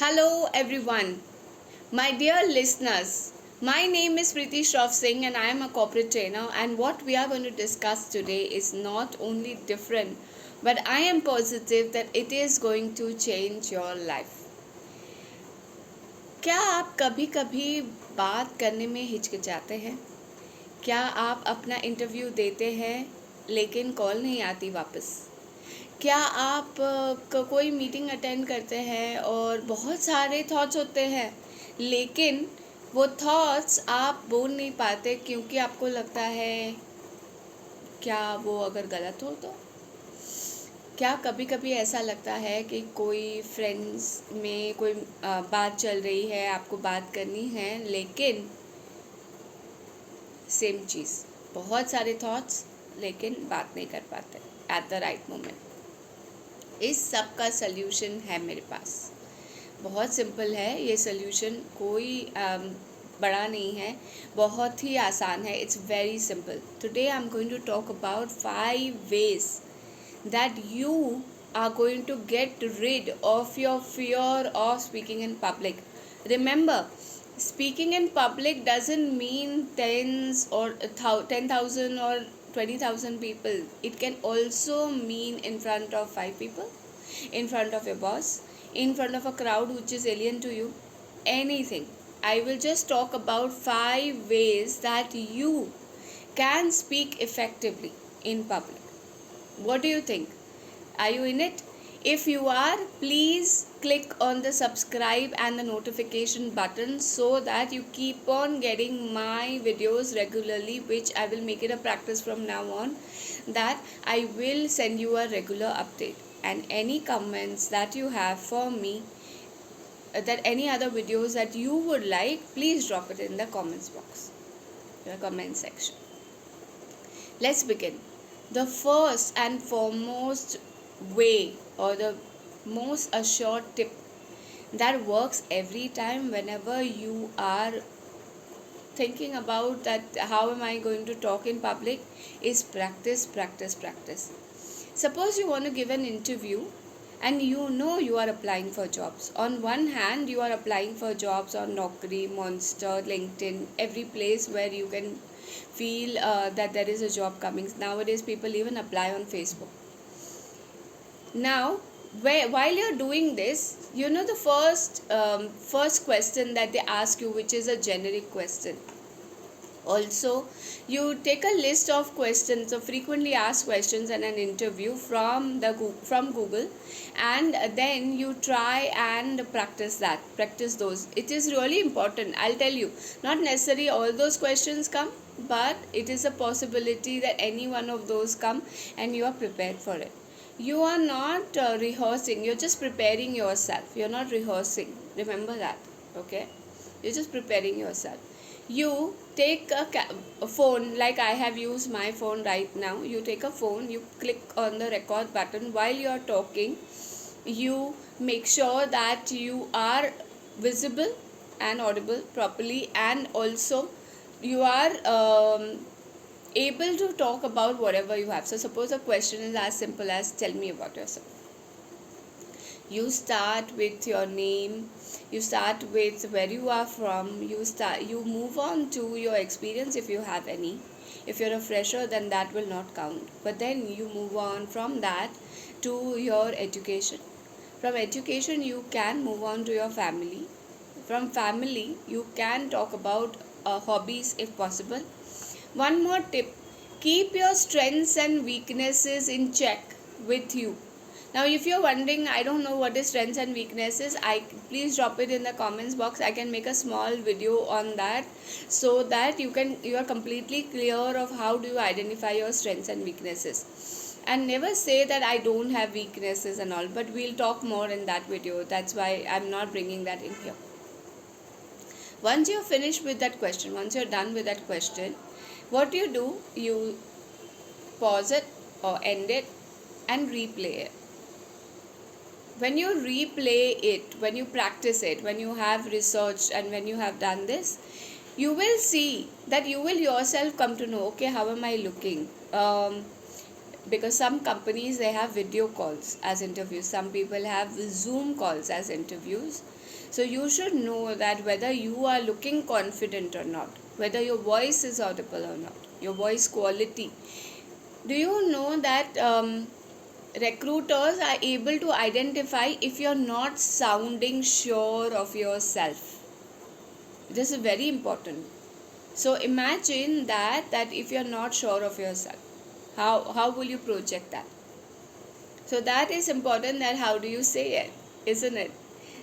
Hello, everyone. My dear listeners, my name is Preeti Shroff Singh and I am a corporate trainer. And what we are going to discuss today is not only different, but I am positive that it is going to change your life. क्या आप कभी कभी बात करने में हिचकिचाते हैं? क्या आप अपना इंटरव्यू देते हैं लेकिन कॉल नहीं आती वापस? क्या आप कोई मीटिंग अटेंड करते हैं और बहुत सारे थॉट्स होते हैं लेकिन वो थॉट्स आप बोल नहीं पाते क्योंकि आपको लगता है क्या वो अगर गलत हो तो? क्या कभी कभी ऐसा लगता है कि कोई फ्रेंड्स में कोई बात चल रही है, आपको बात करनी है लेकिन सेम चीज़, बहुत सारे थॉट्स लेकिन बात नहीं कर पाते एट द राइट मोमेंट? इस सब का सल्यूशन है मेरे पास। बहुत सिंपल है ये सल्यूशन, कोई बड़ा नहीं है, बहुत ही आसान है। It's very simple. Today I am going to talk about 5 ways that you are going to get rid of your fear of speaking in public. Remember, speaking in public doesn't mean tens or 10,000 or 20,000 people. It can also mean in front of 5 people, in front of your boss, in front of a crowd which is alien to you, anything. I will just talk about 5 ways that you can speak effectively in public. What do you think? Are you in it? If you are, please click on the subscribe and the notification button so that you keep on getting my videos regularly, which I will make it a practice from now on, that I will send you a regular update. And any comments that you have for me, that any other videos that you would like, please drop it in the comments box, the comment section. Let's begin. The first and foremost way, or the most assured tip that works every time whenever you are thinking about that how am I going to talk in public, is practice, practice, practice. Suppose you want to give an interview and you know you are applying for jobs. On one hand, you are applying for jobs on Naukri, Monster, LinkedIn, every place where you can feel that there is a job coming. Nowadays, people even apply on Facebook. Now, while you're doing this, you know the first question that they ask you, which is a generic question. Also, you take a list of questions, of frequently asked questions in an interview from Google, and then you try and practice those. It is really important, I'll tell you. Not necessarily all those questions come, but it is a possibility that any one of those come and you are prepared for it. You are not rehearsing, you're just preparing yourself. You're not rehearsing, remember that. Okay, you're just preparing yourself. You take a phone, like I have used my phone right now. You take a phone, you click on the record button while you're talking. You make sure that you are visible and audible properly, and also you are able to talk about whatever you have. So suppose a question is as simple as, tell me about yourself. You start with your name, you start with where you are from, you move on to your experience if you have any. If you're a fresher, then that will not count, but then you move on from that to your education. From education you can move on to your family. From family you can talk about hobbies if possible. One more tip: keep your strengths and weaknesses in check with you. Now, if you're wondering, I don't know what is strengths and weaknesses, please drop it in the comments box. I can make a small video on that so that you are completely clear of how do you identify your strengths and weaknesses. And never say that I don't have weaknesses and all, but we'll talk more in that video. That's why I'm not bringing that in here. Once you're finished with that question, once you're done with that question, what you do, you pause it or end it and replay it. When you replay it, when you practice it, when you have researched and when you have done this, you will see that you will yourself come to know, okay, how am I looking? Because some companies, they have video calls as interviews, some people have Zoom calls as interviews. So you should know that whether you are looking confident or not, whether your voice is audible or not, your voice quality. Do you know that recruiters are able to identify if you're not sounding sure of yourself? This is very important. So imagine that if you're not sure of yourself, how will you project that? So that is important, that how do you say it, isn't it?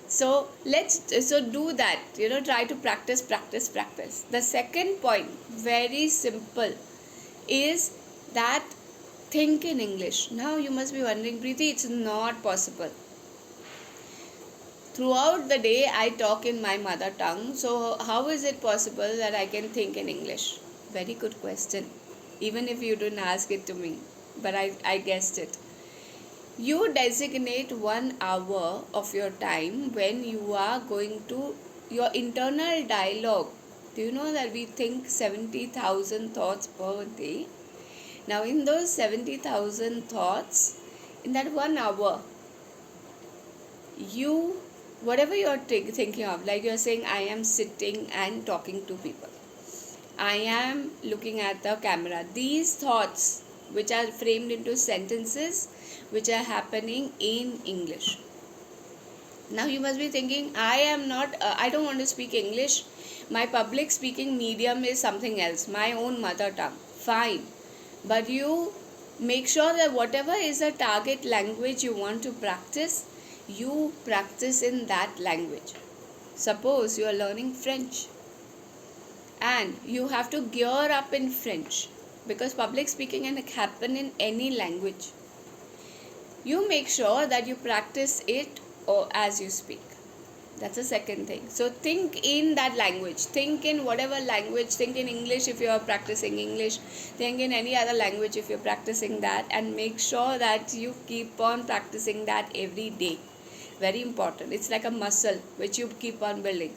So do that, try to practice. The second point, very simple, is that think in English. Now you must be wondering, Preeti, it's not possible. Throughout the day I talk in my mother tongue, so how is it possible that I can think in English? Very good question, even if you didn't ask it to me, but I guessed it. You designate 1 hour of your time when you are going to your internal dialogue. Do you know that we think 70,000 thoughts per day? Now in those 70,000 thoughts, in that 1 hour, whatever you're thinking of, like you're saying, I am sitting and talking to people, I am looking at the camera, these thoughts which are framed into sentences which are happening in English. Now you must be thinking, I don't want to speak English, my public speaking medium is something else, my own mother tongue. Fine, but you make sure that whatever is the target language you want to practice, you practice in that language. Suppose you are learning French and you have to gear up in French, because public speaking can happen in any language. You make sure that you practice it or as you speak. That's the second thing. So think in that language, think in whatever language, think in English if you are practicing English, think in any other language if you're practicing that, and make sure that you keep on practicing that every day. Very important. It's like a muscle which you keep on building.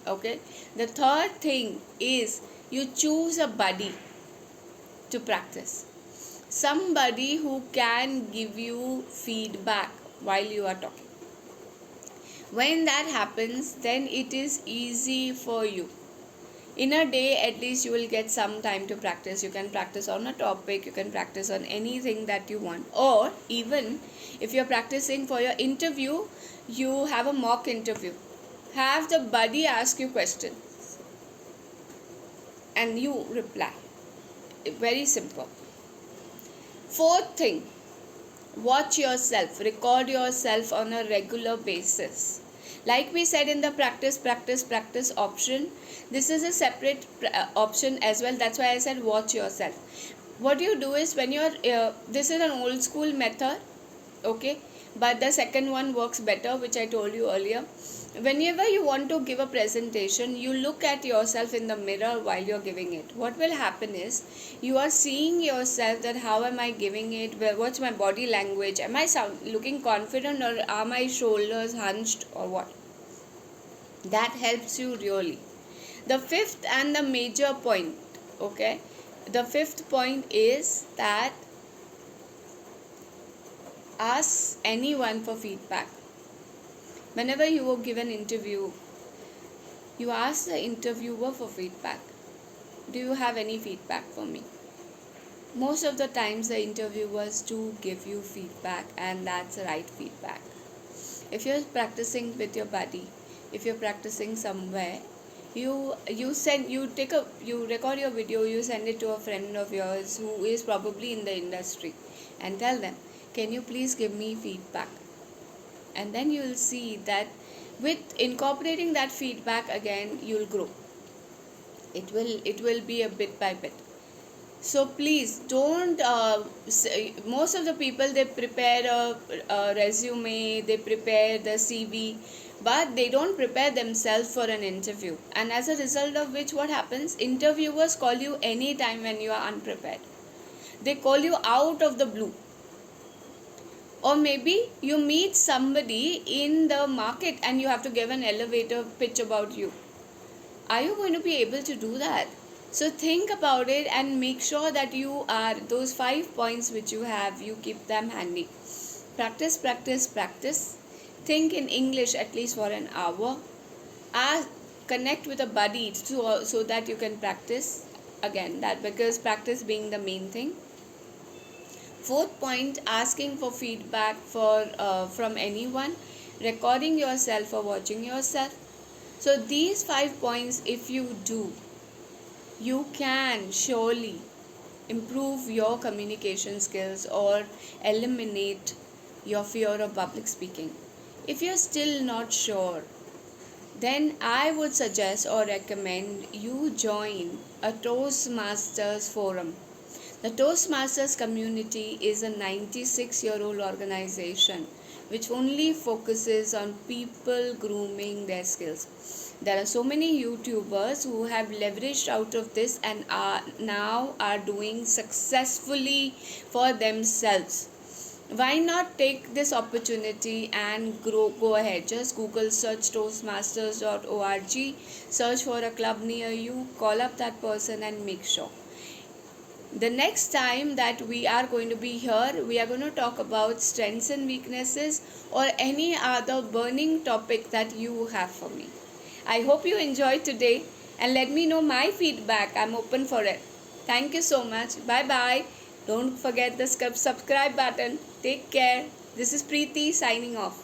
Okay. The third thing is you choose a buddy to practice. Somebody who can give you feedback while you are talking. When that happens, then it is easy for you. In a day, at least you will get some time to practice. You can practice on a topic, you can practice on anything that you want. Or even if you're practicing for your interview, you have a mock interview. Have the buddy ask you questions and you reply. Very simple. Fourth thing, watch yourself, record yourself on a regular basis. Like we said in the practice option, this is a separate option as well. That's why I said watch yourself. What you do is, when you're this is an old school method, okay, but the second one works better, which I told you earlier. Whenever you want to give a presentation, you look at yourself in the mirror while you're giving it. What will happen is, you are seeing yourself that how am I giving it, what's my body language, am I looking confident, or are my shoulders hunched, or what. That helps you really. The fifth and the major point, okay, the fifth point is that ask anyone for feedback. Whenever you will give an interview, you ask the interviewer for feedback. Do you have any feedback for me? Most of the times the interviewers do give you feedback, and that's the right feedback. If you're practicing with your buddy, if you're practicing somewhere, you record your video, you send it to a friend of yours who is probably in the industry, and tell them, can you please give me feedback? And then you will see that with incorporating that feedback again, you will grow. It will be a bit by bit. So please don't most of the people, they prepare a resume, they prepare the CV, but they don't prepare themselves for an interview, and as a result of which, what happens, interviewers call you anytime when you are unprepared. They call you out of the blue. Or maybe you meet somebody in the market and you have to give an elevator pitch about you. Are you going to be able to do that? So think about it and make sure that you are, those 5 points which you have, you keep them handy. Practice. Think in English at least for an hour. ask, connect with a buddy so that you can practice again, that because practice being the main thing. Fourth point, asking for feedback from anyone, recording yourself or watching yourself. So these 5 points, if you do, you can surely improve your communication skills or eliminate your fear of public speaking. If you're still not sure, then I would suggest or recommend you join a Toastmasters forum. The Toastmasters community is a 96-year-old organization which only focuses on people grooming their skills. There are so many YouTubers who have leveraged out of this and are doing successfully for themselves. Why not take this opportunity and go ahead? Just Google search toastmasters.org, search for a club near you, call up that person and make sure. The next time that we are going to be here, we are going to talk about strengths and weaknesses or any other burning topic that you have for me. I hope you enjoyed today and let me know my feedback. I'm open for it. Thank you so much. Bye bye. Don't forget the subscribe button. Take care. This is Preeti signing off.